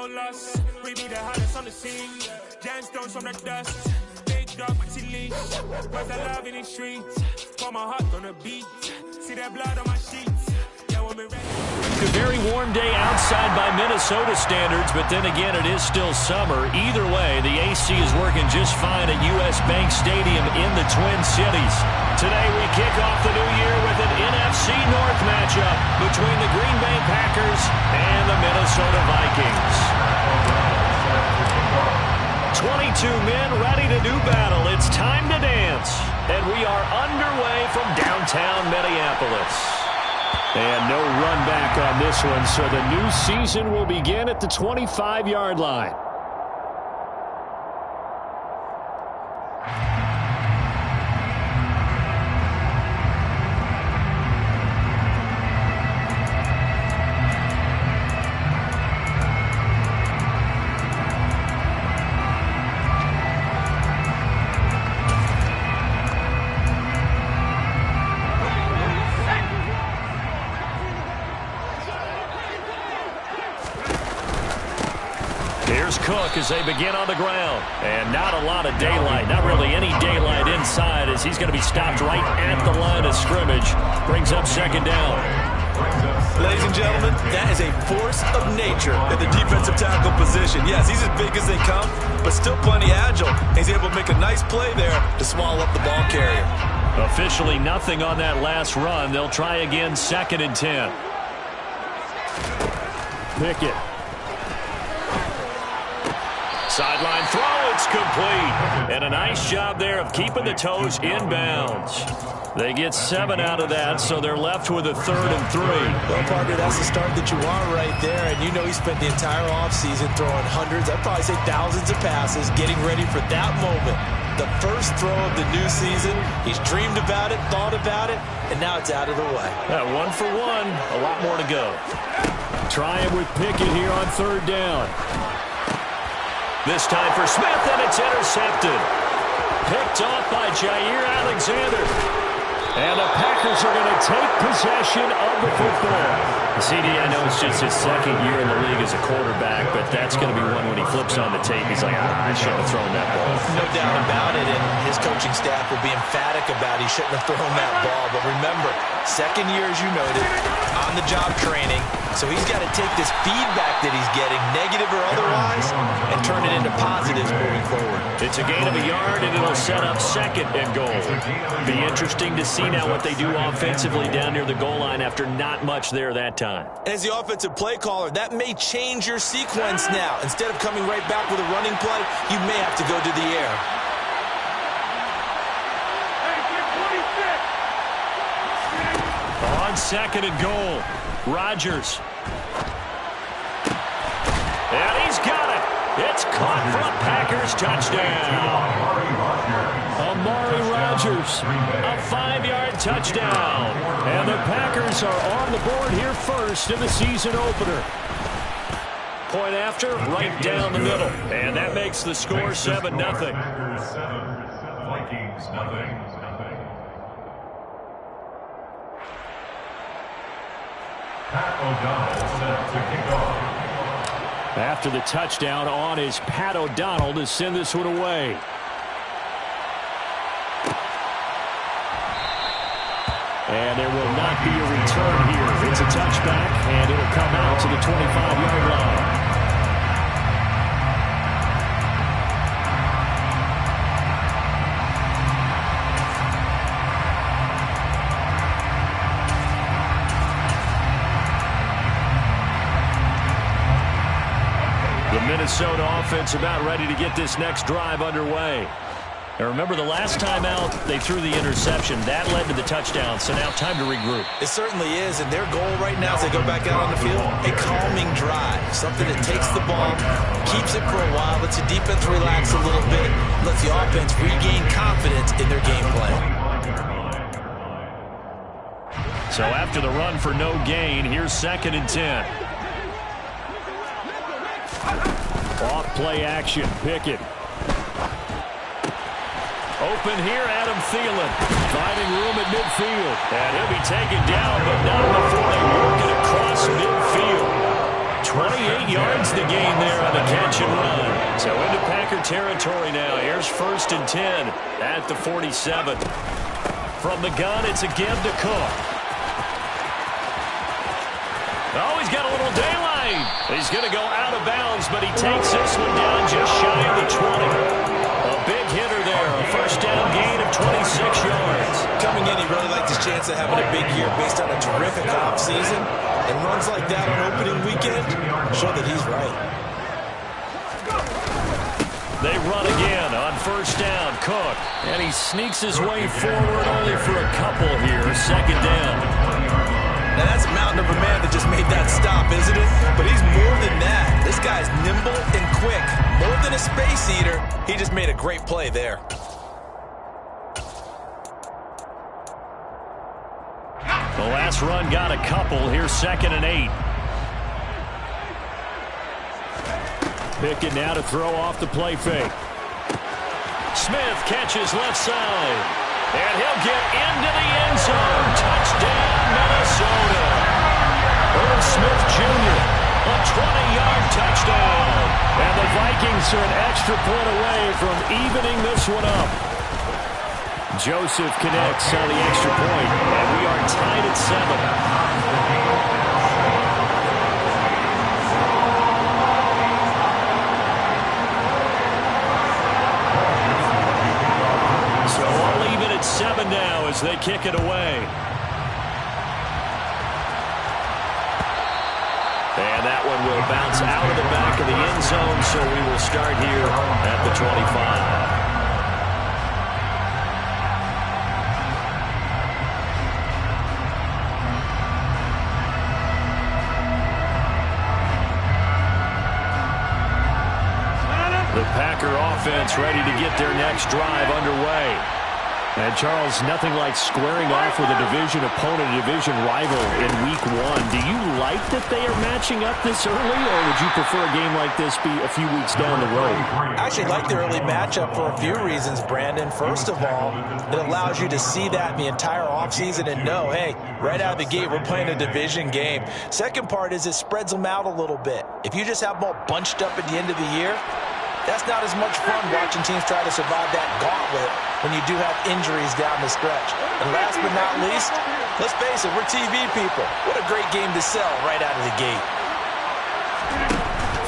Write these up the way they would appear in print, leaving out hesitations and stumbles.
no loss. We be the hottest on the scene. Gemstones from the dust. Big dog, leash. Where's the love in the streets? Pour my heart on the beat. See that blood on my sheets. Yeah, when we ready. A very warm day outside by Minnesota standards, but then again, it is still summer. Either way, the AC is working just fine at US Bank Stadium in the Twin Cities. Today, we kick off the new year with an NFC North matchup between the Green Bay Packers and the Minnesota Vikings. 22 men ready to do battle. It's time to dance. And we are underway from downtown Minneapolis. And no run back on this one, so the new season will begin at the 25-yard line. Cook as they begin on the ground. And not a lot of daylight, not really any daylight inside as he's going to be stopped right at the line of scrimmage. Brings up second down. Ladies and gentlemen, that is a force of nature in the defensive tackle position. Yes, he's as big as they come, but still plenty agile. He's able to make a nice play there to swallow up the ball carrier. Officially nothing on that last run. They'll try again, 2nd and 10. Pickett. Sideline throw, it's complete. And a nice job there of keeping the toes inbounds. They get 7 out of that, so they're left with a 3rd and 3. Well, partner, that's the start that you want right there. And you know he spent the entire offseason throwing hundreds, I'd probably say thousands of passes, getting ready for that moment. The first throw of the new season. He's dreamed about it, thought about it, and now it's out of the way. 1 for 1, a lot more to go. Trying with Pickett here on 3rd down. This time for Smith, and it's intercepted. Picked off by Jair Alexander. And the Packers are going to take possession of the football. CD, I know it's just his 2nd year in the league as a quarterback, but that's going to be one when he flips on the tape. He's like, I shouldn't have thrown that ball. No doubt about it, and his coaching staff will be emphatic about he shouldn't have thrown that ball. But remember, 2nd year, as you noted, on-the-job training. So he's got to take this feedback that he's getting, negative or otherwise, and turn it into positives moving forward. It's a gain of a yard, and it'll set up 2nd and goal. Be interesting to see now what they do offensively down near the goal line after not much there that time. As the offensive play caller, that may change your sequence now. Instead of coming right back with a running play, you may have to go to the air. On 2nd and goal, Rodgers. And he's got it. It's caught for a Packers touchdown. Amari Rodgers, a 5-yard touchdown. And the Packers are on the board here first in the season opener. Point after, right down the middle. And that makes the score 7-0. Vikings, nothing. Pat O'Donnell set to kick off. After the touchdown on is Pat O'Donnell to send this one away. And there will not be a return here. It's a touchback, and it'll come out to the 25-yard line. The Minnesota offense about ready to get this next drive underway. Now remember, the last time out, they threw the interception. That led to the touchdown, so now time to regroup. It certainly is, and their goal right now as they go back out on the field, a calming drive. Something that takes the ball, keeps it for a while, lets the defense relax a little bit, lets the offense regain confidence in their game plan. So after the run for no gain, here's 2nd and 10. Off play action, Pickett. Open here, Adam Thielen. Finding room at midfield. And he'll be taken down, but not before they work it across midfield. 28 yards the gain there on the catch and run. So into Packer territory now. Here's 1st and 10 at the 47. From the gun, it's a give to Cook. Oh, he's got a little daylight. He's going to go out of bounds, but he takes this one down just shy of the 20. A big hitter there, a 1st down gain of 26 yards. Coming in, he really liked his chance of having a big year based on a terrific offseason. And runs like that on opening weekend show that he's right. They run again on 1st down. Cook. And he sneaks his way forward only for a couple here. 2nd down. Now that's a mountain of a man that just made that stop, isn't it? But he's more than that. This guy's nimble and quick. More than a space eater. He just made a great play there. The last run got a couple. Here's 2nd and 8. Pickett now to throw off the play fake. Smith catches left side. And he'll get into the end zone. Touchdown, Minnesota. Irv Smith Jr., a 20-yard touchdown. And the Vikings are an extra point away from evening this one up. Joseph connects on the extra point, and we are tied at 7. So all even at 7 now as they kick it away. And that one will bounce out of the back of the end zone, so we will start here at the 25. The Packer offense ready to get their next drive underway. And, Charles, nothing like squaring off with a division opponent, a division rival in Week 1. Do you like that they are matching up this early, or would you prefer a game like this be a few weeks down the road? I actually like the early matchup for a few reasons, Brandon. First of all, it allows you to see that in the entire offseason and know, hey, right out of the gate, we're playing a division game. Second part is it spreads them out a little bit. If you just have them all bunched up at the end of the year, that's not as much fun watching teams try to survive that gauntlet when you do have injuries down the stretch. And last but not least, let's face it, we're TV people. What a great game to sell right out of the gate.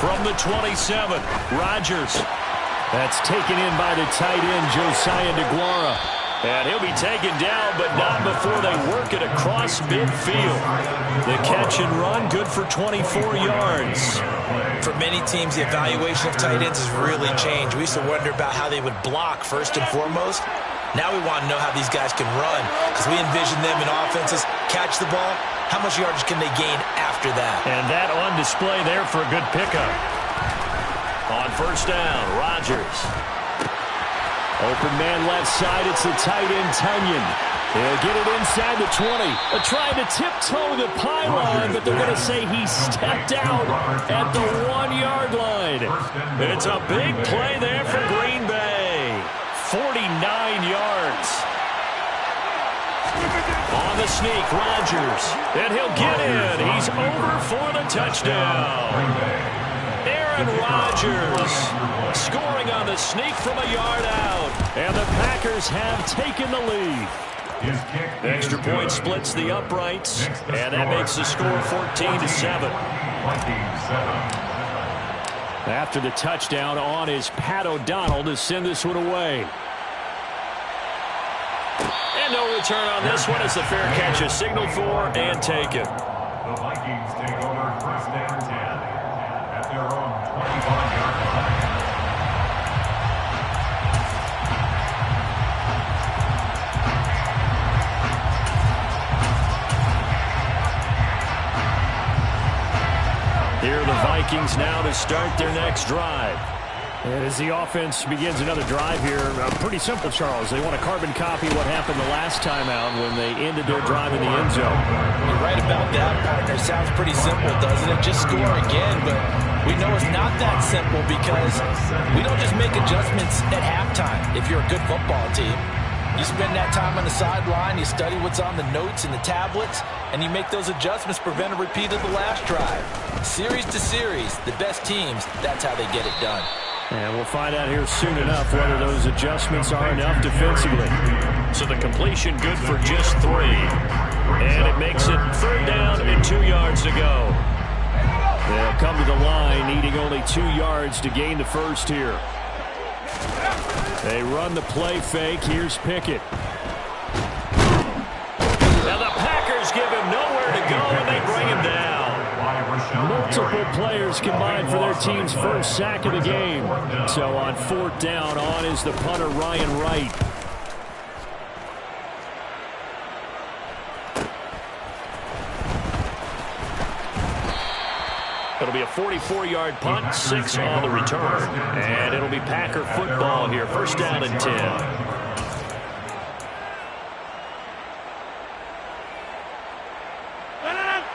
From the 27, Rodgers. That's taken in by the tight end, Josiah DeGuara. And he'll be taken down, but not before they work it across midfield. The catch and run, good for 24 yards. For many teams, the evaluation of tight ends has really changed. We used to wonder about how they would block first and foremost. Now we want to know how these guys can run, because we envision them in offenses catch the ball. How much yardage can they gain after that? And that on display there for a good pickup. On 1st down, Rodgers. Open man left side, it's the tight end, Tunyon. He'll get it inside the 20. Trying to tiptoe the pylon, but they're going to say he stepped out at the 1-yard line. It's a big play there for Green Bay. 49 yards. On the sneak, Rodgers. And he'll get in. He's over for the touchdown. Aaron Rodgers scoring on the sneak from a yard out. And the Packers have taken the lead. Extra point splits the uprights, and that makes the score 14-7. After the touchdown on is Pat O'Donnell to send this one away. And no return on this one as the fair catch is signaled for and taken. The Vikings take over 1st and 10 at their own 25-yard line. Here are the Vikings now to start their next drive. And as the offense begins another drive here, pretty simple, Charles. They want to carbon copy what happened the last time out when they ended their drive in the end zone. You're right about that, partner. Sounds pretty simple, doesn't it? Just score again, but we know it's not that simple because we don't just make adjustments at halftime if you're a good football team. You spend that time on the sideline, you study what's on the notes and the tablets, and you make those adjustments to prevent a repeat of the last drive. Series to series, the best teams, that's how they get it done. And we'll find out here soon enough whether those adjustments are enough defensively. So the completion good for just 3. And it makes it 3rd down and 2 yards to go. They'll come to the line needing only 2 yards to gain the first here. They run the play fake. Here's Pickett. Now the Packers give him nowhere to go, and they bring him down. Multiple players combined for their team's first sack of the game. So on 4th down, on is the punter, Ryan Wright. It'll be a 44-yard punt, 6 on the return. And it'll be Packer football here. 1st down and 10.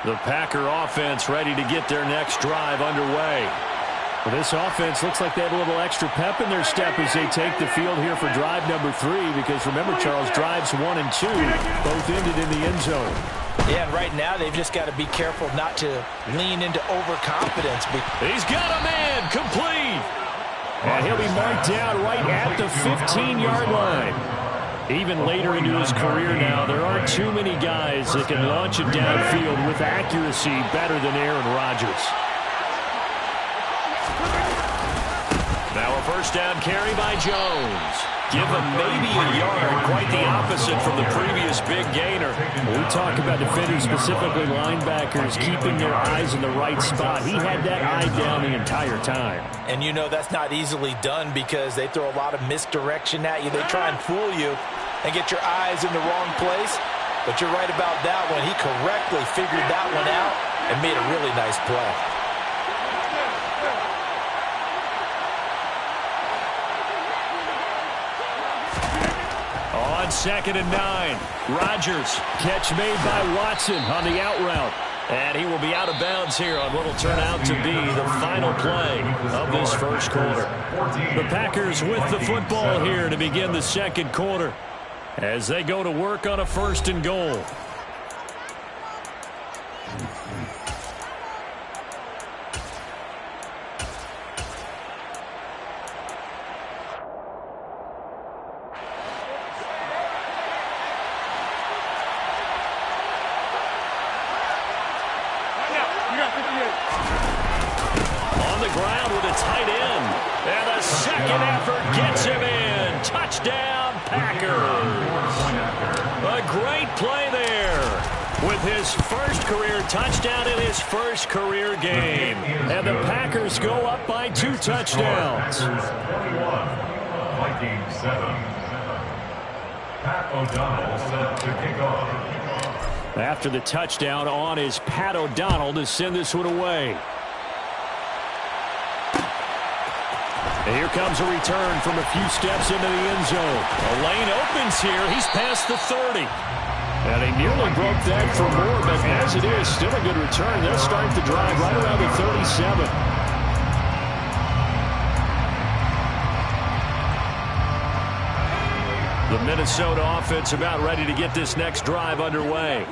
The Packer offense ready to get their next drive underway. Well, this offense looks like they have a little extra pep in their step as they take the field here for drive number 3. Because remember, Charles, drives 1 and 2 both ended in the end zone. Yeah, and right now they've just got to be careful not to lean into overconfidence. He's got a man complete. And he'll be marked down right at the 15-yard line. Even later into his career now, there aren't too many guys that can launch it downfield with accuracy better than Aaron Rodgers. Now a 1st down carry by Jones. Give him maybe a yard, quite the opposite from the previous big gainer. We talk about defenders, specifically linebackers, keeping their eyes in the right spot. He had that eye down the entire time. And you know that's not easily done because they throw a lot of misdirection at you. They try and fool you and get your eyes in the wrong place. But you're right about that one. He correctly figured that one out and made a really nice play. On 2nd and 9, Rodgers, catch made by Watson on the out route. And he will be out of bounds here on what will turn out to be the final play of this first quarter. The Packers with the football here to begin the second quarter as they go to work on a 1st and goal. On the ground with a tight end. And a second effort gets him in. Touchdown, Packers. A great play there with his first career touchdown in his first career game. And the Packers go up by 2 touchdowns. Vikings 7. Pat O'Donnell set to kick off. After the touchdown, on is Pat O'Donnell to send this one away. And here comes a return from a few steps into the end zone. A lane opens here. He's past the 30. And he nearly broke that for more, but as it is, still a good return. They'll start the drive right around the 37. The Minnesota offense about ready to get this next drive underway.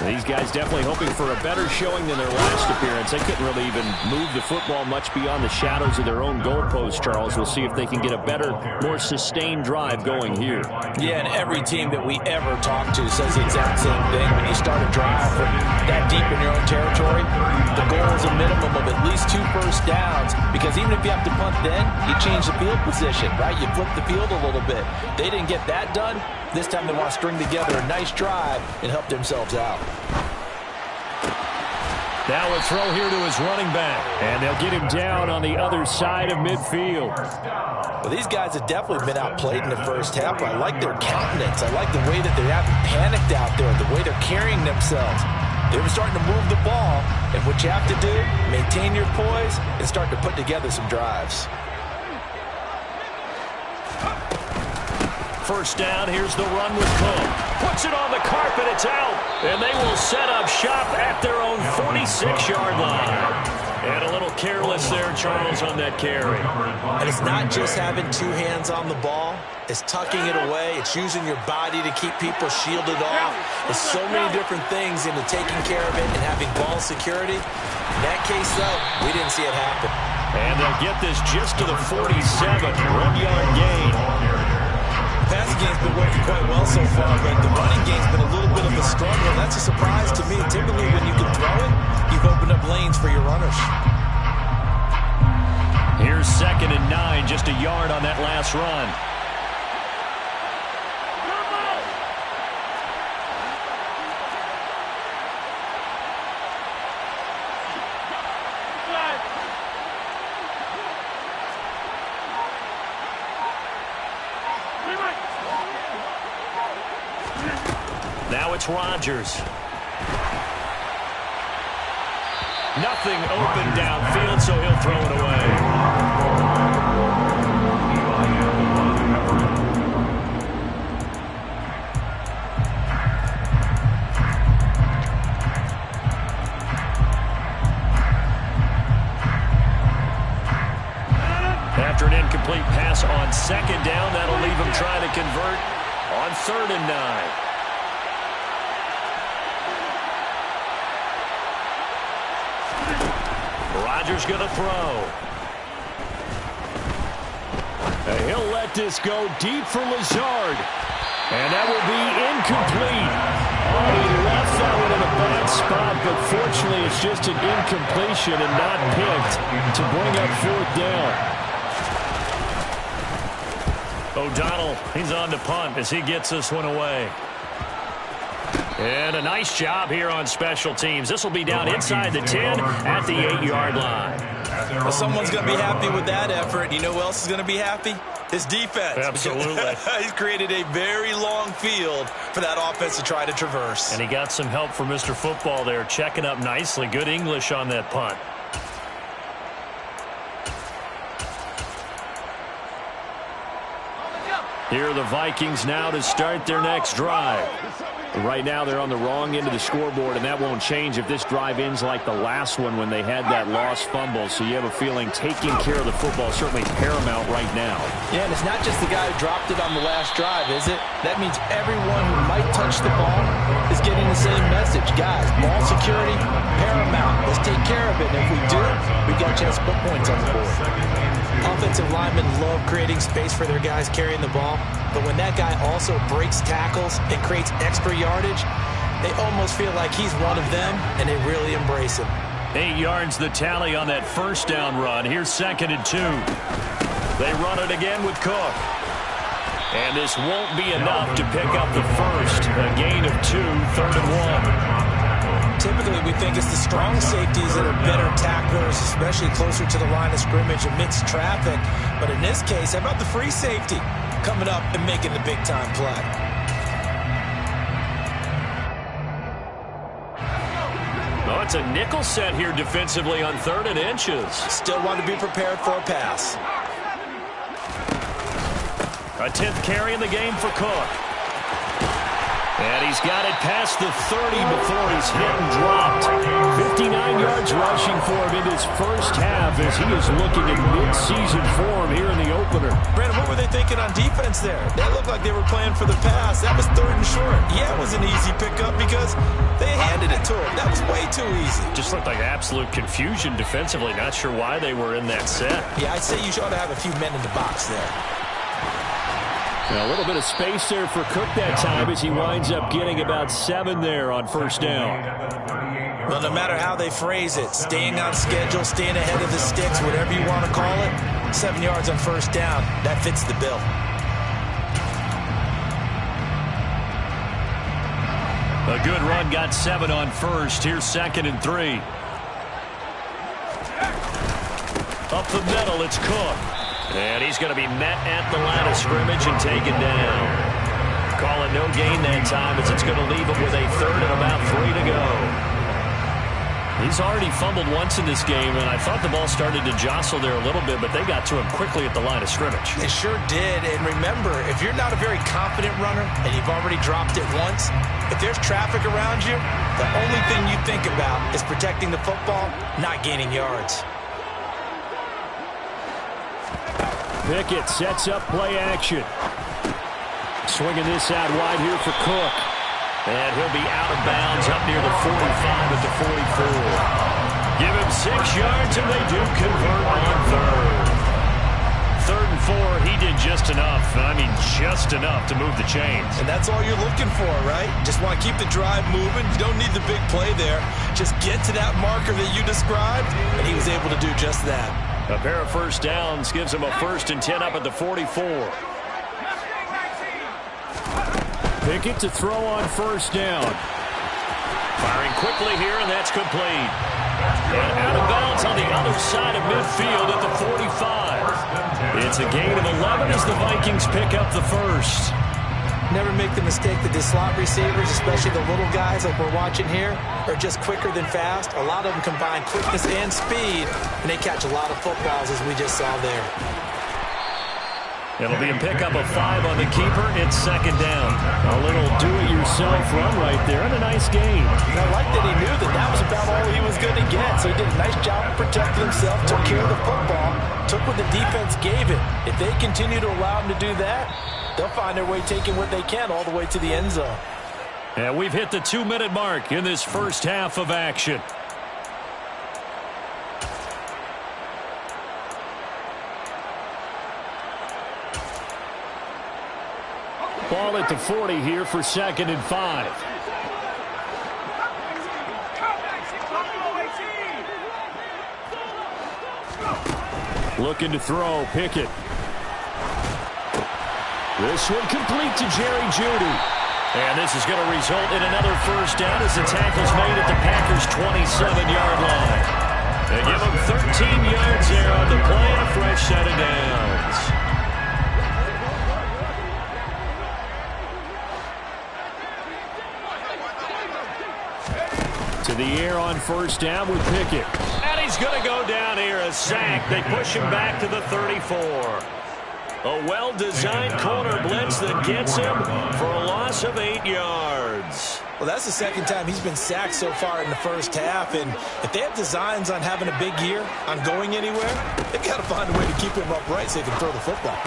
These guys definitely hoping for a better showing than their last appearance. They couldn't really even move the football much beyond the shadows of their own goalpost, Charles. We'll see if they can get a better, more sustained drive going here. Yeah, and every team that we ever talk to says the exact same thing. When you start a drive from that deep in your own territory, the goal is a minimum of at least 2 first downs, because even if you have to punt then, you change the field position, right? You flip the field a little bit. They didn't get that done. This time they want to string together a nice drive and help themselves out. Now a throw here to his running back, and they'll get him down on the other side of midfield. Well, these guys have definitely been outplayed in the first half. I like their countenance. I like the way that they haven't panicked out there, the way they're carrying themselves. They were starting to move the ball, and what you have to do, maintain your poise and start to put together some drives. First down, here's the run with Cook. Puts it on the carpet, it's out. And they will set up shop at their own 46-yard line. And a little careless there, Charles, on that carry. And it's not just having two hands on the ball. It's tucking it away. It's using your body to keep people shielded off. There's so many different things into taking care of it and having ball security. In that case, though, we didn't see it happen. And they'll get this just to the 47, 1-yard gain. The passing game's been working quite well so far, but the running game's been a little bit of a struggle. That's a surprise to me. Typically, when you can throw it, you've opened up lanes for your runners. Here's 2nd and 9, just a yard on that last run. Now it's Rodgers. Nothing open downfield, so he'll throw it away. After an incomplete pass on 2nd down, that'll leave him trying to convert on 3rd and 9. Rodgers going to throw. And he'll let this go deep for Lazard. And that will be incomplete. Oh, he left that one in a bad spot, but fortunately it's just an incompletion and not picked to bring up 4th down. O'Donnell, he's on to punt as he gets this one away. And a nice job here on special teams. This will be down inside the 10 at the 8-yard line. Well, someone's going to be happy with that effort. You know who else is going to be happy? His defense. Absolutely. He's created a very long field for that offense to try to traverse. And he got some help from Mr. Football there, checking up nicely. Good English on that punt. Here are the Vikings now to start their next drive. Right now they're on the wrong end of the scoreboard, and that won't change if this drive ends like the last one when they had that lost fumble. So you have a feeling taking care of the football is certainly paramount right now. Yeah, and it's not just the guy who dropped it on the last drive, is it? That means everyone who might touch the ball is getting the same message. Guys, ball security, paramount. Let's take care of it. And if we do, we've got a chance to put points on the board. Offensive linemen love creating space for their guys carrying the ball, but when that guy also breaks tackles and creates extra yardage, they almost feel like he's one of them, and they really embrace him. 8 yards the tally on that 1st down run. Here's 2nd and 2. They run it again with Cook. And this won't be enough to pick up the first. A gain of 2, 3rd and 1. Typically, we think it's the strong safeties that are better tacklers, especially closer to the line of scrimmage amidst traffic. But in this case, how about the free safety coming up and making the big-time play? Oh, it's a nickel set here defensively on 3rd and inches. Still want to be prepared for a pass. A 10th carry in the game for Cook. And he's got it past the 30 before he's hit and dropped. 59 yards rushing for him in his first half as he is looking in mid-season form here in the opener. Brandon, what were they thinking on defense there? They looked like they were playing for the pass. That was 3rd and short. Yeah, it was an easy pickup because they handed it to him. That was way too easy. Just looked like absolute confusion defensively. Not sure why they were in that set. Yeah, I'd say you ought to have a few men in the box there. And a little bit of space there for Cook that time as he winds up getting about 7 there on 1st down. Well, no matter how they phrase it, staying on schedule, staying ahead of the sticks, whatever you want to call it, 7 yards on 1st down, that fits the bill. A good run got 7 on 1st. Here's 2nd and 3. Up the middle, it's Cook. And he's going to be met at the line of scrimmage and taken down. Call it no gain that time as it's going to leave him with a 3rd and about 3 to go. He's already fumbled once in this game, and I thought the ball started to jostle there a little bit, but they got to him quickly at the line of scrimmage. They sure did. And remember, if you're not a very confident runner and you've already dropped it once, if there's traffic around you, the only thing you think about is protecting the football, not gaining yards. Pickett sets up play action. Swinging this out wide here for Cook. And he'll be out of bounds up near the 45 at the 44. Give him 6 yards, and they do convert on third. 3rd and 4, he did just enough. I mean, just enough to move the chains. And that's all you're looking for, right? Just want to keep the drive moving. You don't need the big play there. Just get to that marker that you described, and he was able to do just that. A pair of first downs gives him a 1st and 10 up at the 44. Pickett to throw on 1st down. Firing quickly here, and that's complete. And out of bounds on the other side of midfield at the 45. It's a gain of 11 as the Vikings pick up the 1st. Never make the mistake that the slot receivers, especially the little guys like we're watching here, are just quicker than fast. A lot of them combine quickness and speed, and they catch a lot of footballs, as we just saw there. It'll be a pickup of 5 on the keeper. It's 2nd down. A little do-it-yourself run right there, and a nice gain. And I like that he knew that that was about all he was going to get, so he did a nice job of protecting himself, took care of the football, took what the defense gave him. If they continue to allow him to do that, they'll find their way taking what they can all the way to the end zone. And we've hit the 2-minute mark in this first half of action. Ball at the 40 here for 2nd and 5. Looking to throw, Pickett. This one complete to Jerry Jeudy. And this is going to result in another 1st down as the tackle's made at the Packers' 27-yard line. They give them 13 yards there on the play, and a fresh set of downs. To the air on 1st down with Pickett. And he's going to go down here, a sack. They push him back to the 34. A well-designed corner blitz that gets him for a loss of 8 yards. Well, that's the 2nd time he's been sacked so far in the first half, and if they have designs on having a big year, on going anywhere, they've got to find a way to keep him upright so they can throw the football.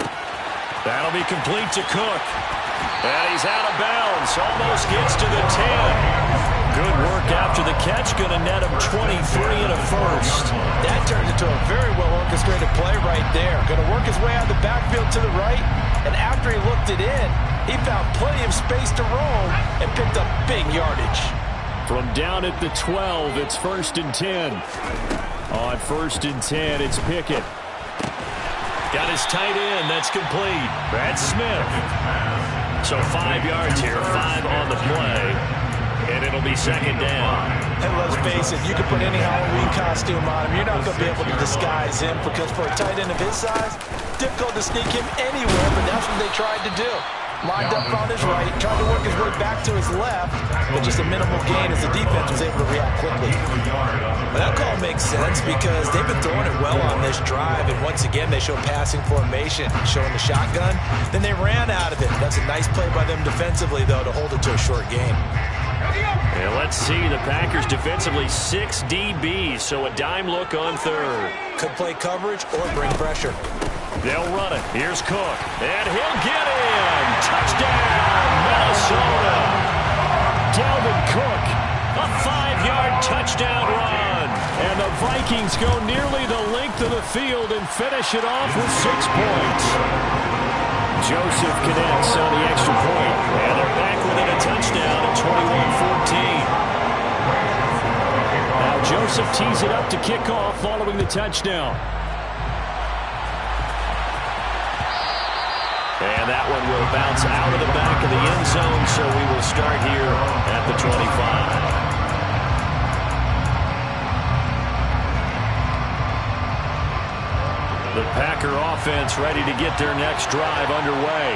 That'll be complete to Cook. And he's out of bounds, almost gets to the 10. Good work after the catch, going to net him 23 and a 1st. That turned into a very well-orchestrated play right there. Going to work his way out of the backfield to the right, and after he looked it in, he found plenty of space to roam and picked up big yardage. From down at the 12, it's 1st and 10. On 1st and 10, it's Pickett. Got his tight end, that's complete. Brad Smith. So 5 yards here, 5 on the play. And it'll be 2nd down. And let's face it, you can put any Halloween costume on him. You're not going to be able to disguise him because for a tight end of his size, difficult to sneak him anywhere, but that's what they tried to do. Lined up on his right, tried to work his way back to his left, but just a minimal gain as the defense was able to react quickly. But that call makes sense because they've been throwing it well on this drive, and once again they show passing formation, showing the shotgun. Then they ran out of it. That's a nice play by them defensively, though, to hold it to a short gain. And let's see, the Packers defensively 6 DBs, so a dime look on 3rd. Could play coverage or bring pressure. They'll run it. Here's Cook. And he'll get in. Touchdown, Minnesota. Dalvin Cook, a 5-yard touchdown run. And the Vikings go nearly the length of the field and finish it off with 6 points. Joseph connects on the extra point. And they're back within a touchdown at 21-14. Now Joseph tees it up to kick off following the touchdown. And that one will bounce out of the back of the end zone, so we will start here at the 25. The Packer offense ready to get their next drive underway.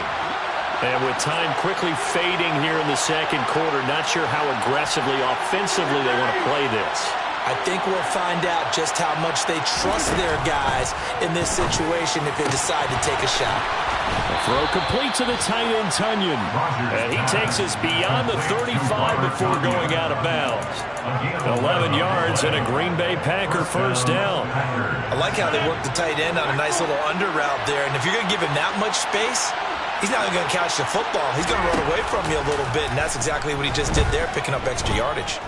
And with time quickly fading here in the 2nd quarter, not sure how aggressively, offensively they want to play this. I think we'll find out just how much they trust their guys in this situation if they decide to take a shot. The throw complete to the tight end, Tunyon. And he takes us beyond the 35 before going out of bounds. 11 yards and a Green Bay Packer first down. I like how they work the tight end on a nice little under route there. And if you're going to give him that much space, he's not even going to catch the football. He's going to run away from you a little bit, and that's exactly what he just did there, picking up extra yardage.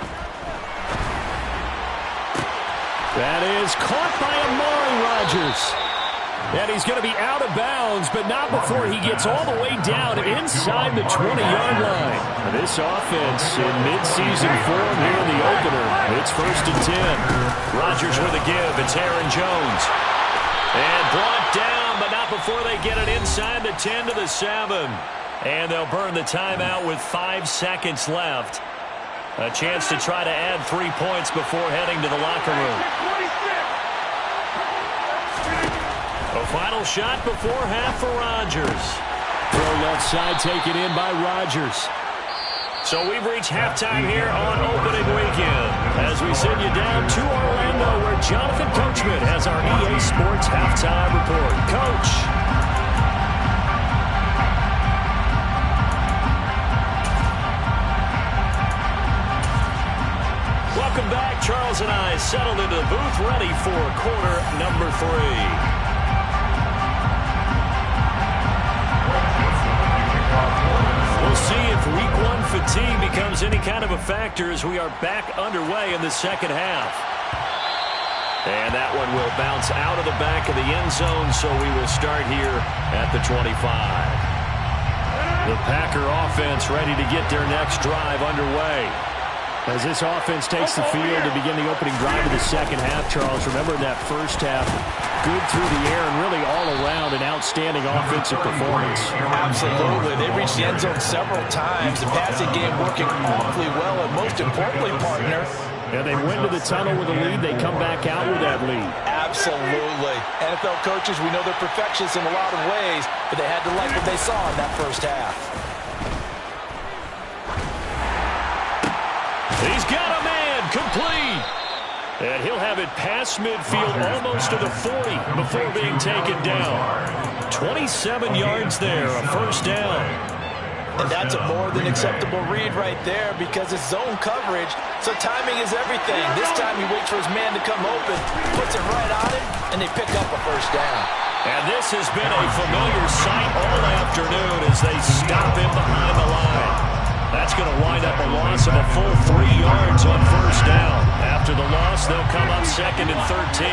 That is caught by Amari Rodgers. And he's going to be out of bounds, but not before he gets all the way down inside the 20-yard line. This offense in midseason form here in the opener. It's 1st and 10. Rodgers with a give. It's Aaron Jones. And brought down, but not before they get it inside the 10 to the 7. And they'll burn the timeout with 5 seconds left. A chance to try to add 3 points before heading to the locker room. A final shot before half for Rodgers. Throw left side taken in by Rodgers. So we've reached halftime here on opening weekend as we send you down to Orlando where Jonathan Coachman has our EA Sports halftime report. Coach. Welcome back. Charles and I settled into the booth ready for quarter number 3. We'll see if week 1 fatigue becomes any kind of a factor as we are back underway in the second half. And that one will bounce out of the back of the end zone, so we will start here at the 25. The Packer offense ready to get their next drive underway. As this offense takes the field to begin the opening drive of the second half, Charles, remember that first half, good through the air and really all around an outstanding offensive performance. Absolutely. They reached the end zone several times. The passing game working awfully well, and most importantly, partner. Yeah, they went to the tunnel with a lead. They come back out with that lead. Absolutely. NFL coaches, we know they're perfectionists in a lot of ways, but they had to like what they saw in that first half. He's got a man complete. And he'll have it past midfield almost to the 40 before being taken down. 27 yards there, a first down. And that's a more than acceptable read right there because it's zone coverage, so timing is everything. This time he waits for his man to come open, puts it right on him, and they pick up a first down. And this has been a familiar sight all afternoon as they stop him behind the line. That's going to wind up a loss of a full 3 yards on first down. After the loss, they'll come up 2nd and 13.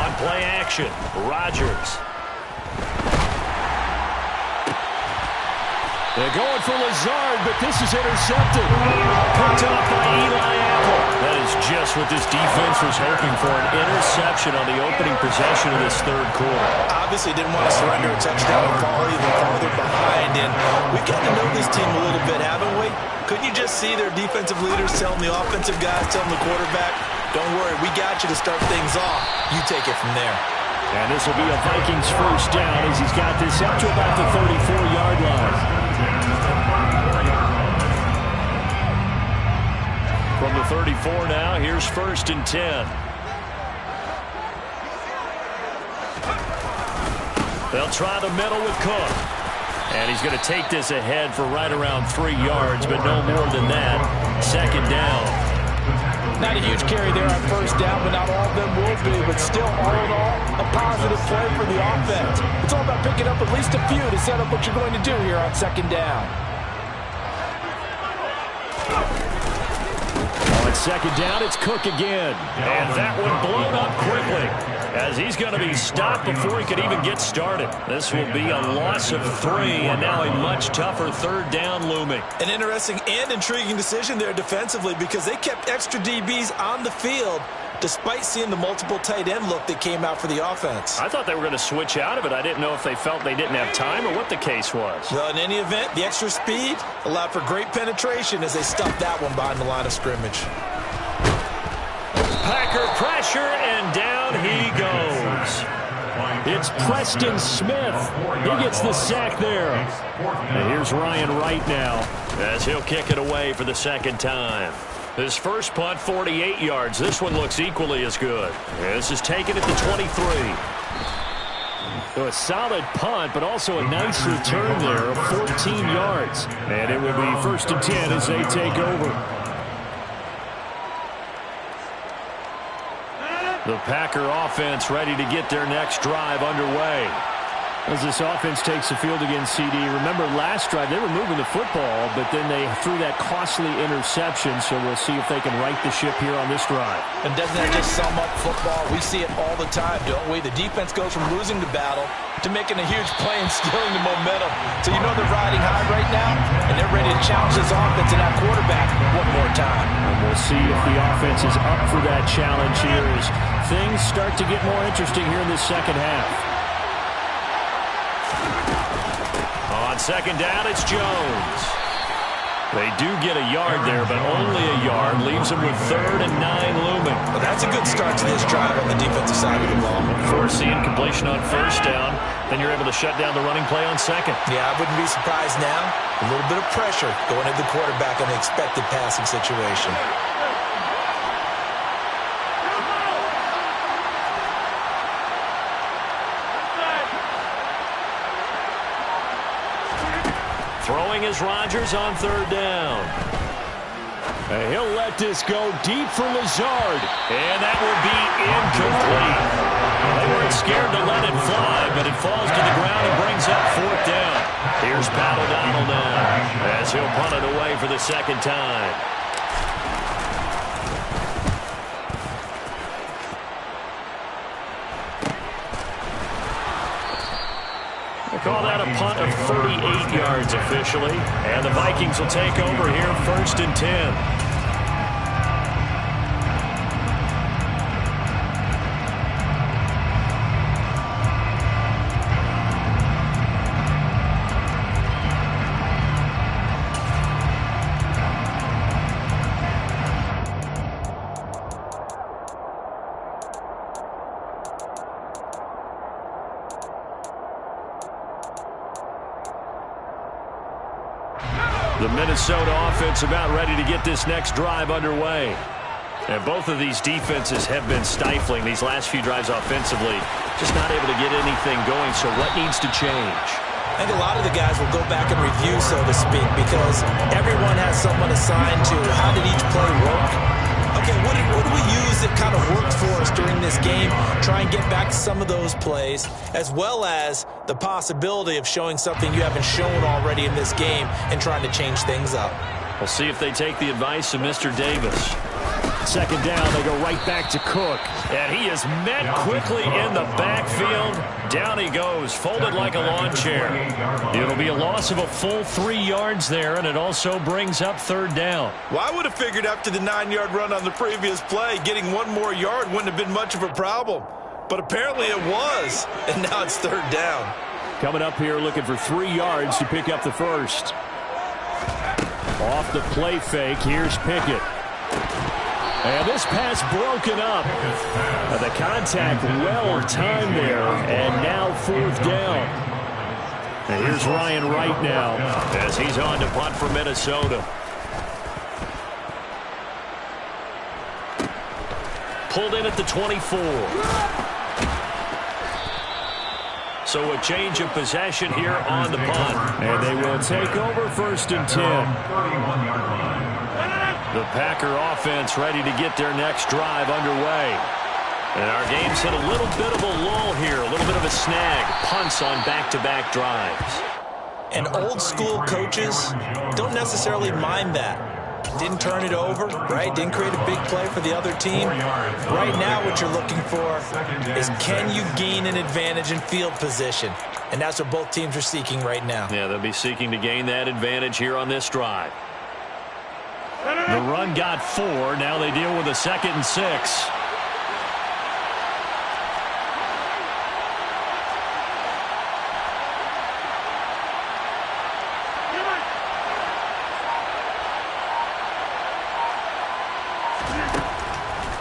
On play action, Rodgers. They're going for Lazard, but this is intercepted. Picked up by Eli Apple. That is just what this defense was hoping for, an interception on the opening possession of this third quarter. Obviously didn't want to surrender a touchdown and fall even farther behind, and we've gotten to know this team a little bit, haven't we? Couldn't you just see their defensive leaders telling the offensive guys, telling the quarterback, don't worry, we got you to start things off. You take it from there. And this will be a Vikings first down as he's got this up to about the 34-yard line. From the 34 now, here's 1st and 10. They'll try the middle with Cook. And he's going to take this ahead for right around 3 yards, but no more than that. 2nd down. Not a huge carry there on first down, but not all of them will be. But still, all in all, a positive play for the offense. It's all about picking up at least a few to set up what you're going to do here on 2nd down. On 2nd down, it's Cook again. And that one blown up quickly as he's going to be stopped before he could even get started. This will be a loss of 3, and now a much tougher 3rd down looming. An interesting and intriguing decision there defensively because they kept extra DBs on the field despite seeing the multiple tight end look that came out for the offense. I thought they were going to switch out of it. I didn't know if they felt they didn't have time or what the case was. Well, in any event, the extra speed allowed for great penetration as they stuffed that one behind the line of scrimmage. Packer pressure, and down he goes. It's Preston Smith. He gets the sack there. And here's Ryan Wright now as he'll kick it away for the second time. His first punt, 48 yards. This one looks equally as good. This is taken at the 23. So a solid punt, but also a nice return there of 14 yards. And it will be 1st and 10 as they take over. The Packer offense ready to get their next drive underway. As this offense takes the field against CD, remember last drive they were moving the football, but then they threw that costly interception, so we'll see if they can right the ship here on this drive. And doesn't that just sum up football? We see it all the time, don't we? The defense goes from losing the battle to making a huge play and stealing the momentum. So you know they're riding high right now, and they're ready to challenge this offense and that quarterback one more time. And we'll see if the offense is up for that challenge here as things start to get more interesting here in the second half. On second down, it's Jones. They do get a yard there, but only a yard. Leaves them with 3rd and 9 looming. Well, that's a good start to this drive on the defensive side of the ball. Force the incompletion on first down. Then you're able to shut down the running play on second. Yeah, I wouldn't be surprised now. A little bit of pressure going at the quarterback in the expected passing situation. Throwing is Rodgers on 3rd down. And he'll let this go deep for Lazard. And that will be incomplete. They weren't scared to let it fly, but it falls to the ground and brings up 4th down. Here's Pat O'Donnell now as he'll punt it away for the second time. Call that a punt of 38 yards officially. And the Vikings will take over here 1st and 10. The Minnesota offense about ready to get this next drive underway. And both of these defenses have been stifling these last few drives offensively. Just not able to get anything going, so what needs to change? I think a lot of the guys will go back and review, so to speak, because everyone has someone assigned to how did each play work. Okay, what do we use that kind of worked for us during this game? Try and get back to some of those plays, as well as the possibility of showing something you haven't shown already in this game and trying to change things up. We'll see if they take the advice of Mr. Davis. Second down, they go right back to Cook. And he is met quickly in the backfield. Down he goes, folded like a lawn chair. It'll be a loss of a full 3 yards there, and it also brings up 3rd down. Well, I would have figured after the 9-yard run on the previous play, getting 1 more yard wouldn't have been much of a problem. But apparently it was, and now it's 3rd down. Coming up here looking for 3 yards to pick up the first. Off the play fake, here's Pickett. And this pass broken up. The contact well timed there, and now 4th down. And here's Ryan Wright now as he's on to punt for Minnesota. Pulled in at the 24. So a change of possession here on the punt. And they will take over 1st and 10. The Packer offense ready to get their next drive underway. And our game's hit a little bit of a lull here, a little bit of a snag. Punts on back-to-back drives. And old school coaches don't necessarily mind that. Didn't turn it over, right? Didn't create a big play for the other team. Right now what you're looking for is can you gain an advantage in field position? And that's what both teams are seeking right now. Yeah, they'll be seeking to gain that advantage here on this drive. The run got 4. Now they deal with a 2nd and 6.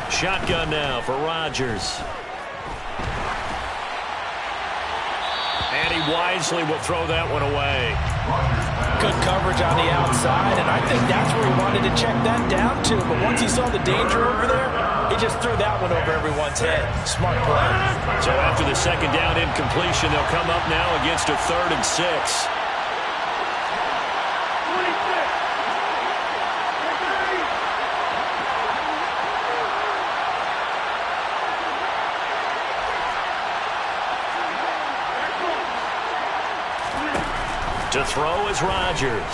Shotgun now for Rodgers. And he wisely will throw that one away. Good coverage on the outside, and I think that's where he wanted to check that down to. But once he saw the danger over there, he just threw that one over everyone's head. Smart play. So after the second down incompletion, they'll come up now against a 3rd and 6. To throw is Rodgers.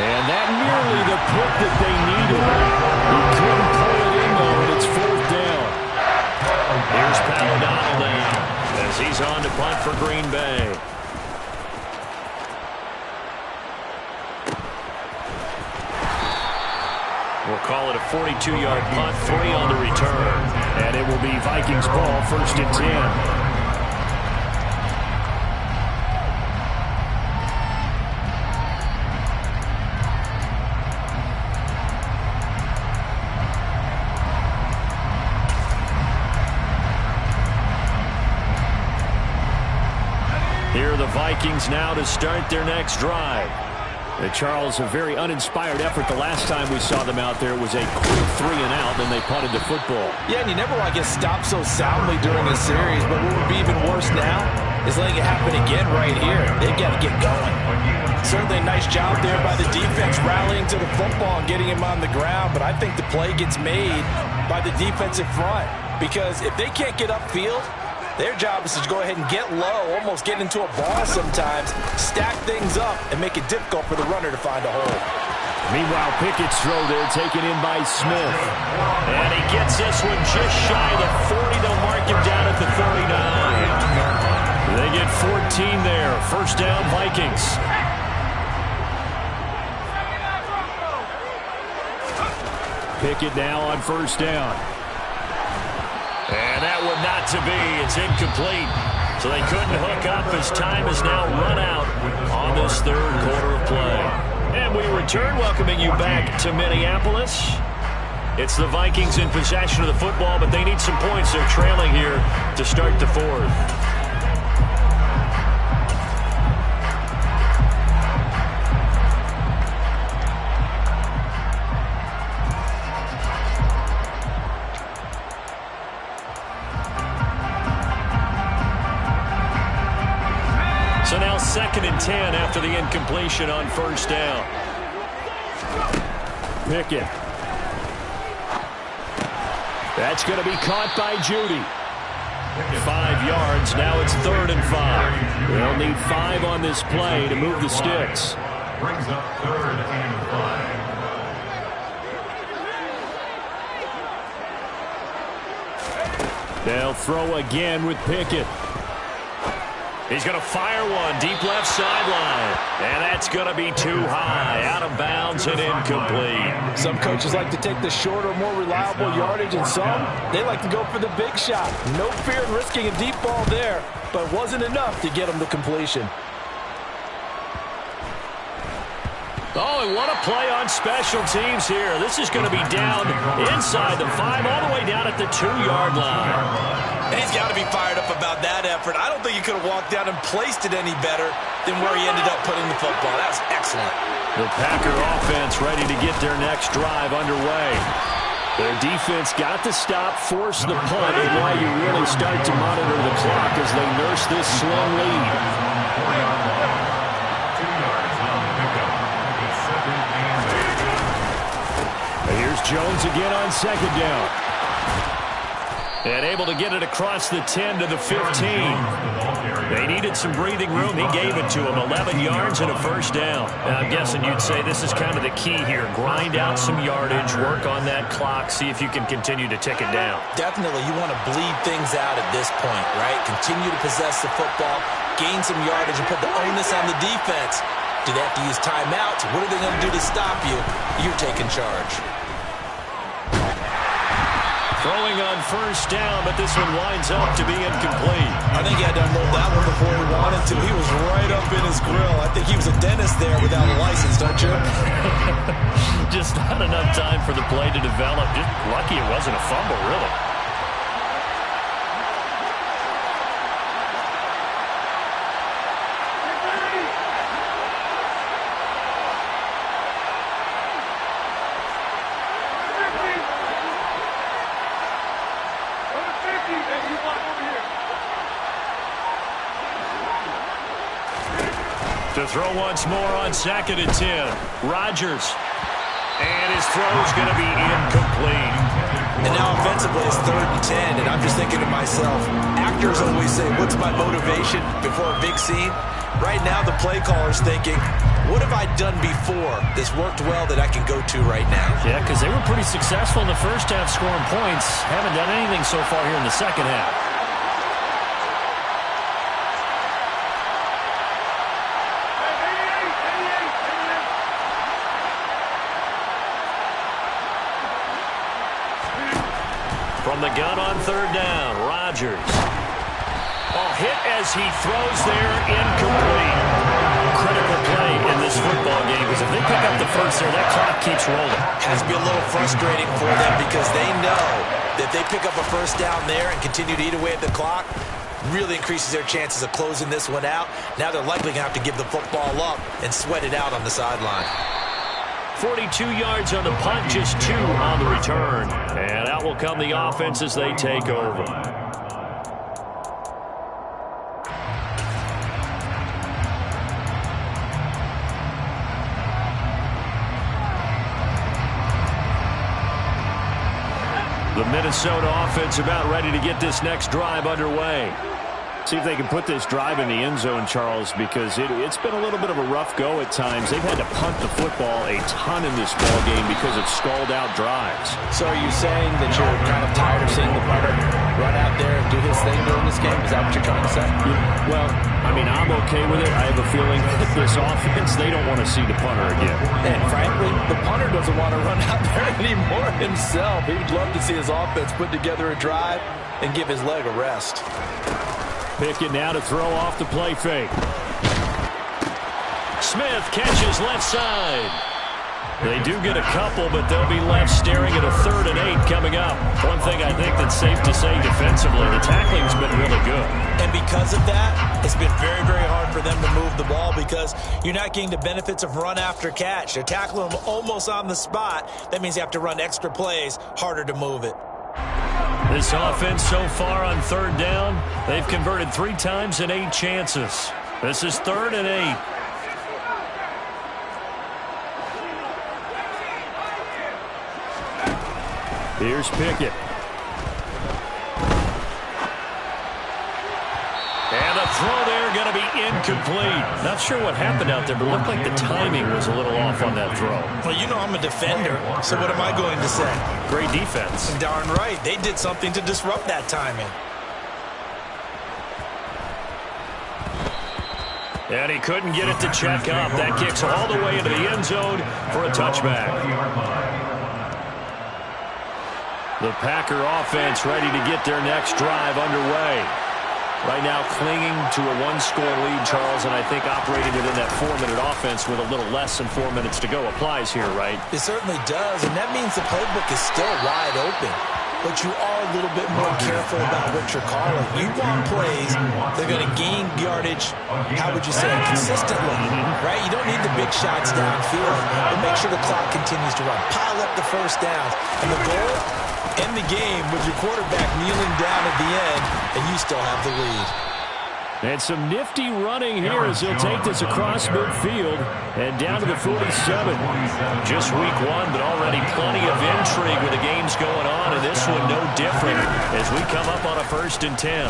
And that nearly the pick that they needed. He couldn't pull it in, though, and it's 4th down. Here's Pat O'Donnell now as he's on to punt for Green Bay. We'll call it a 42-yard punt, 3 on the return. And it will be Vikings ball, 1st and 10. Here are the Vikings now to start their next drive. Charles, a very uninspired effort the last time we saw them out there. It was a quick 3 and out, then they punted the football. Yeah, and you never want to get stopped so soundly during a series, but what would be even worse now is letting it happen again right here. They've got to get going. Certainly a nice job there by the defense rallying to the football and getting him on the ground, but I think the play gets made by the defensive front because if they can't get upfield, their job is to go ahead and get low, almost get into a ball sometimes, stack things up, and make it difficult for the runner to find a hole. Meanwhile, Pickett's throw there taken in by Smith. And he gets this one just shy of the 40. They'll mark him down at the 39. They get 14 there. 1st down, Vikings. Pickett now on 1st down. And that one not to be. It's incomplete. So they couldn't hook up as time has now run out on this 3rd quarter of play. And we return, welcoming you back to Minneapolis. It's the Vikings in possession of the football, but they need some points. They're trailing here to start the 4th. So now 2nd and 10 after the incompletion on 1st down. Pickett. That's going to be caught by Judy. 5 yards. Now it's 3rd and 5. They'll need 5 on this play to move the sticks. Brings up 3rd and 5. They'll throw again with Pickett. He's going to fire one deep left sideline. And that's going to be too high. Out of bounds and incomplete. Some coaches like to take the shorter, more reliable yardage, and some, they like to go for the big shot. No fear in risking a deep ball there, but it wasn't enough to get him the completion. Oh, and what a play on special teams here. This is going to be down inside the 5, all the way down at the 2-yard line. And he's got to be fired up about that effort. I don't think he could have walked down and placed it any better than where he ended up putting the football. That was excellent. The Packer offense ready to get their next drive underway. Their defense got the stop, force the punt, and now you really start to monitor the clock as they nurse this slim lead. Here's Jones again on 2nd down. And able to get it across the 10 to the 15. They needed some breathing room. He gave it to them. 11 yards and a 1st down. And I'm guessing you'd say this is kind of the key here. Grind out some yardage, work on that clock, see if you can continue to tick it down. Definitely, you want to bleed things out at this point, right? Continue to possess the football, gain some yardage, and put the onus on the defense. Do they have to use timeouts? What are they going to do to stop you? You're taking charge. Throwing on 1st down, but this one winds up to be incomplete. I think he had to unload that one before he wanted to. He was right up in his grill. I think he was a dentist there without a license, don't you? Just not enough time for the play to develop. Just lucky it wasn't a fumble, really. To throw once more on 2nd and 10. Rodgers. And his throw's going to be incomplete. And now offensively it's 3rd and 10, and I'm just thinking to myself, actors always say, what's my motivation before a big scene? Right now the play caller's thinking, what have I done before this worked well that I can go to right now? Yeah, because they were pretty successful in the first half scoring points. Haven't done anything so far here in the second half. From the gun on 3rd down, Rodgers. Hit as he throws there, incomplete. Critical play in this football game, because if they pick up the first there, that clock keeps rolling. Has to be a little frustrating for them because they know that they pick up a first down there and continue to eat away at the clock, really increases their chances of closing this one out. Now they're likely going to have to give the football up and sweat it out on the sideline. 42 yards on the punt, just 2 on the return. And out will come the offense as they take over. The Minnesota offense about ready to get this next drive underway. See if they can put this drive in the end zone, Charles, because it's been a little bit of a rough go at times. They've had to punt the football a ton in this ball game because of stalled-out drives. So are you saying that you're kind of tired of seeing the punter run out there and do his thing during this game? Is that what you're trying to say? Yeah, well, I mean, I'm okay with it. I have a feeling that this offense, they don't want to see the punter again. And frankly, the punter doesn't want to run out there anymore himself. He'd love to see his offense put together a drive and give his leg a rest. Pickett now to throw off the play fake. Smith catches left side. They do get a couple, but they'll be left staring at a 3rd and 8 coming up. One thing I think that's safe to say defensively, the tackling's been really good. And because of that, it's been very, very hard for them to move the ball because you're not getting the benefits of run after catch. They're tackling them almost on the spot. That means you have to run extra plays, harder to move it. This offense so far on 3rd down, they've converted 3 times in 8 chances. This is 3rd and 8. Here's Pickett. And the throw there going to be incomplete. Not sure what happened out there, but it looked like the timing was a little off on that throw. Well, you know I'm a defender, so what am I going to say? Great defense. Darn right. They did something to disrupt that timing. And he couldn't get it to check up. That kicks all the way into the end zone for a touchback. The Packer offense ready to get their next drive underway. Right now clinging to a 1-score lead, Charles, and I think operating within that 4-minute offense with a little less than 4 minutes to go applies here, right? It certainly does, and that means the playbook is still wide open. But you are a little bit more careful about what you're calling. You want plays that are going to gain yardage, how would you say, consistently, right? You don't need the big shots downfield, but make sure the clock continues to run. Pile up the first downs. And the goal, end the game with your quarterback kneeling down at the end, and you still have the lead. And some nifty running here as he'll take this across midfield and down to the 47. Just week 1, but already plenty of intrigue with the games going on, and this one no different as we come up on a 1st and 10.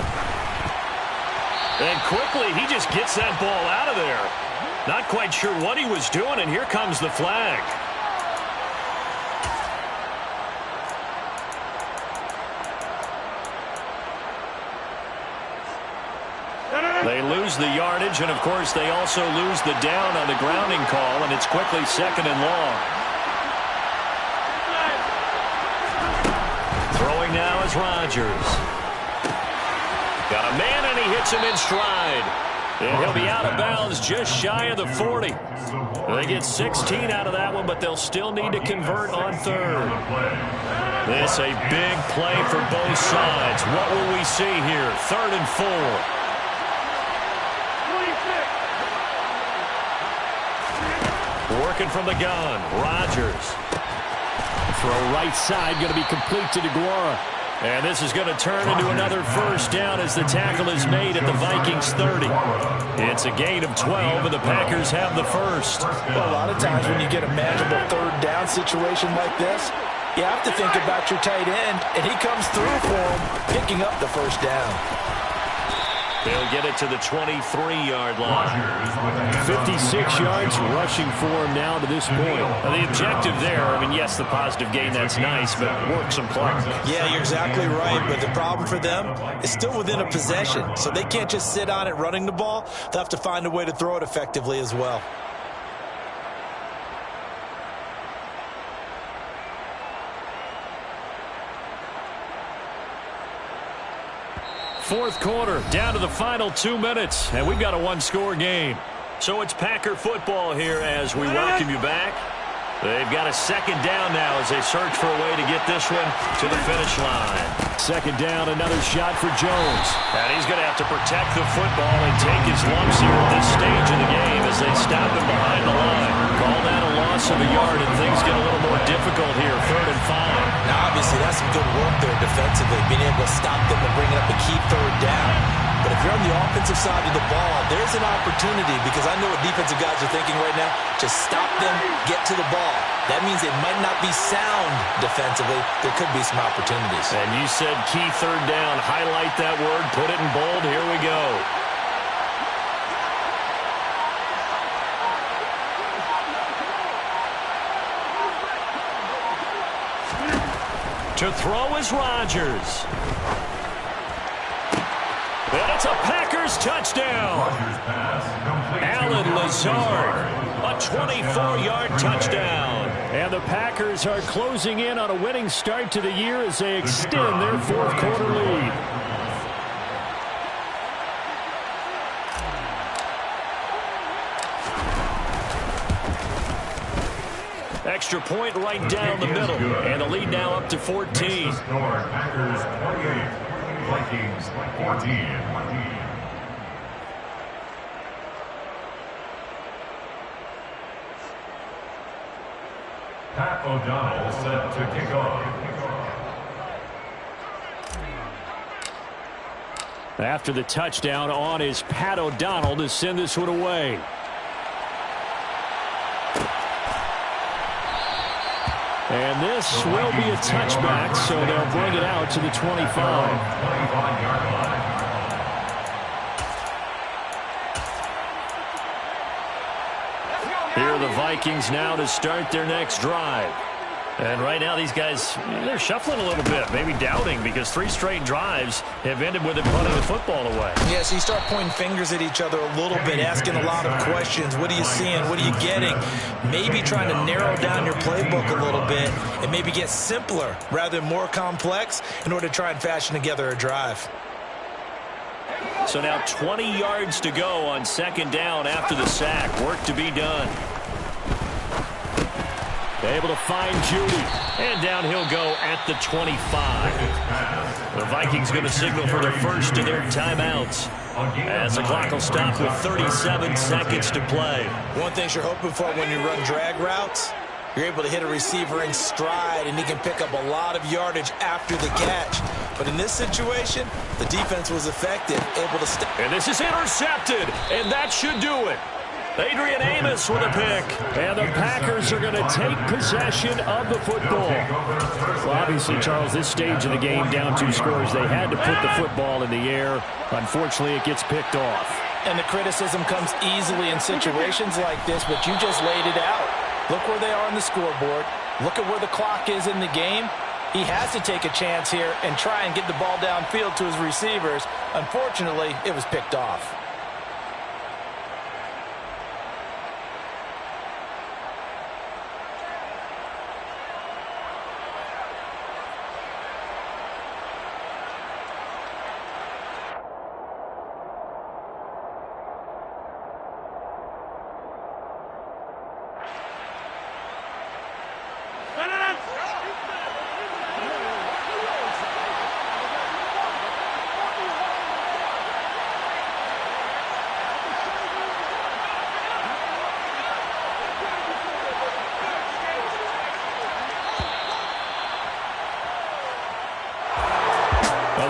And quickly, he just gets that ball out of there. Not quite sure what he was doing, and here comes the flag. They lose the yardage, and of course they also lose the down on the grounding call, and it's quickly 2nd and long. Throwing now is Rodgers. Got a man, and he hits him in stride. And he'll be out of bounds just shy of the 40. They get 16 out of that one, but they'll still need to convert on 3rd. This a big play for both sides. What will we see here? 3rd and 4. Working from the gun, Rodgers. Throw right side, going to be complete to DeGuara. And this is going to turn into another first down as the tackle is made at the Vikings 30. It's a gain of 12, and the Packers have the first. Well, a lot of times when you get a manageable third down situation like this, you have to think about your tight end, and he comes through for him, picking up the first down. They'll get it to the 23-yard line. 56 yards rushing for him now to this point. The objective there, I mean, yes, the positive gain, that's nice, but work some clock. Yeah, you're exactly right, but the problem for them is still within a possession, so they can't just sit on it running the ball. They'll have to find a way to throw it effectively as well. Fourth quarter, down to the final 2 minutes, and we've got a one-score game. So it's Packer football here as we welcome you back. They've got a second down now as they search for a way to get this one to the finish line. Second down, another shot for Jones. And he's going to have to protect the football and take his lumps here at this stage of the game as they stop him behind the line. Call that a loss of a yard, and things get a little more difficult here, 3rd and 5. Now, obviously, that's some good work there defensively, being able to stop them and bring up a key third down. But if you're on the offensive side of the ball, there's an opportunity, because I know what defensive guys are thinking right now. Just stop them, get to the ball. That means it might not be sound defensively. There could be some opportunities. And you said key third down. Highlight that word. Put it in bold. Here we go. To throw is Rodgers. And it's a Packers touchdown. Alan Lazard, a 24-yard touchdown. And the Packers are closing in on a winning start to the year as they extend their fourth quarter lead. Extra point right down the middle. And the lead now up to 14. Packers 28, Vikings 14. Pat O'Donnell set to kick off. After the touchdown, on is Pat O'Donnell to send this one away. And this will be a touchback, so they'll bring it out to the 25. Here are the Vikings now to start their next drive. And right now these guys, they're shuffling a little bit, maybe doubting, because 3 straight drives have ended with them punting the football away. Yeah, so you start pointing fingers at each other a little bit, asking a lot of questions. What are you seeing? What are you getting? Maybe trying to narrow down your playbook a little bit and maybe get simpler rather than more complex in order to try and fashion together a drive. So now 20 yards to go on second down after the sack. Work to be done. Able to find Judy. And down he'll go at the 25. The Vikings going to signal for their first of their timeouts, as the clock will stop with 37 seconds to play. One thing you're hoping for when you run drag routes, you're able to hit a receiver in stride, and he can pick up a lot of yardage after the catch. But in this situation, the defense was effective, able to stay. And this is intercepted, and that should do it. Adrian Amos with a pick. And the Packers are going to take possession of the football. Well, obviously, Charles, this stage of the game, down 2 scores, they had to put the football in the air. Unfortunately, it gets picked off. And the criticism comes easily in situations like this, but you just laid it out. Look where they are on the scoreboard. Look at where the clock is in the game. He has to take a chance here and try and get the ball downfield to his receivers. Unfortunately, it was picked off.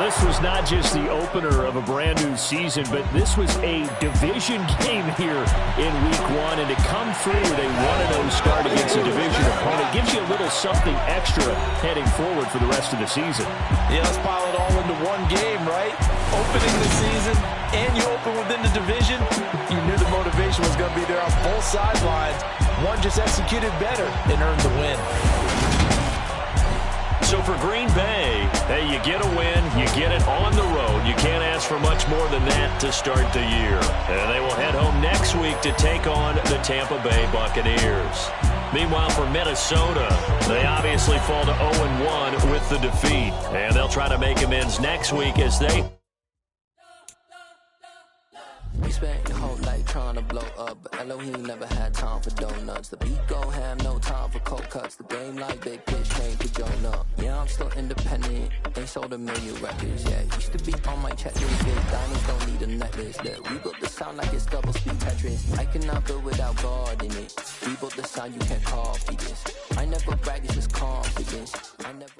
this was not just the opener of a brand new season, but this was a division game here in week 1. And to come through with a 1-0 start against a division opponent gives you a little something extra heading forward for the rest of the season. Yeah, let's pile it all into one game, right? Opening the season, and you open within the division. You knew the motivation was going to be there on both sidelines. One just executed better and earned the win. So for Green Bay, hey, you get a win, you get it on the road. You can't ask for much more than that to start the year. And they will head home next week to take on the Tampa Bay Buccaneers. Meanwhile, for Minnesota, they obviously fall to 0-1 with the defeat. And they'll try to make amends next week as they... We spent your whole life trying to blow up, but Elohim never had time for donuts. The beat go ham, no time for cold cuts. The game like big pitch came to Jonah. Yeah, I'm still independent, ain't sold a million records yet. Used to be on my checklist, big diamonds don't need a necklace. Look, we built the sound like it's double speed Tetris. I cannot build without God in it. We built the sound, you can't copy this. I never brag, it's just confidence. I never...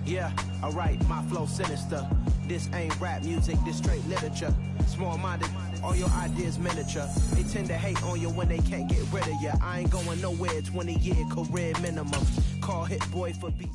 Yeah, alright, my flow sinister. This ain't rap music, this straight literature. Small-minded, all your ideas miniature. They tend to hate on you when they can't get rid of you. I ain't going nowhere, 20-year career minimum. Call Hit Boy for beats.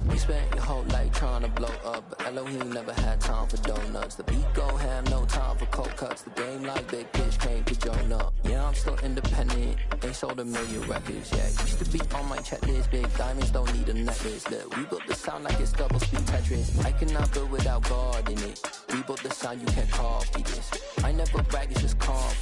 We spent your whole life trying to blow up, but Elohim never had time for donuts. The beat go ham, no time for cold cuts. The game like big pitch came to Jonah. Yeah, I'm still independent, ain't sold a million records yet. Used to be on my checklist, big diamonds don't need a necklace. Look, we built the sound like it's double speed Tetris. I cannot build without God in it. We built the sound, you can't copy this. I never brag, it's just confidence.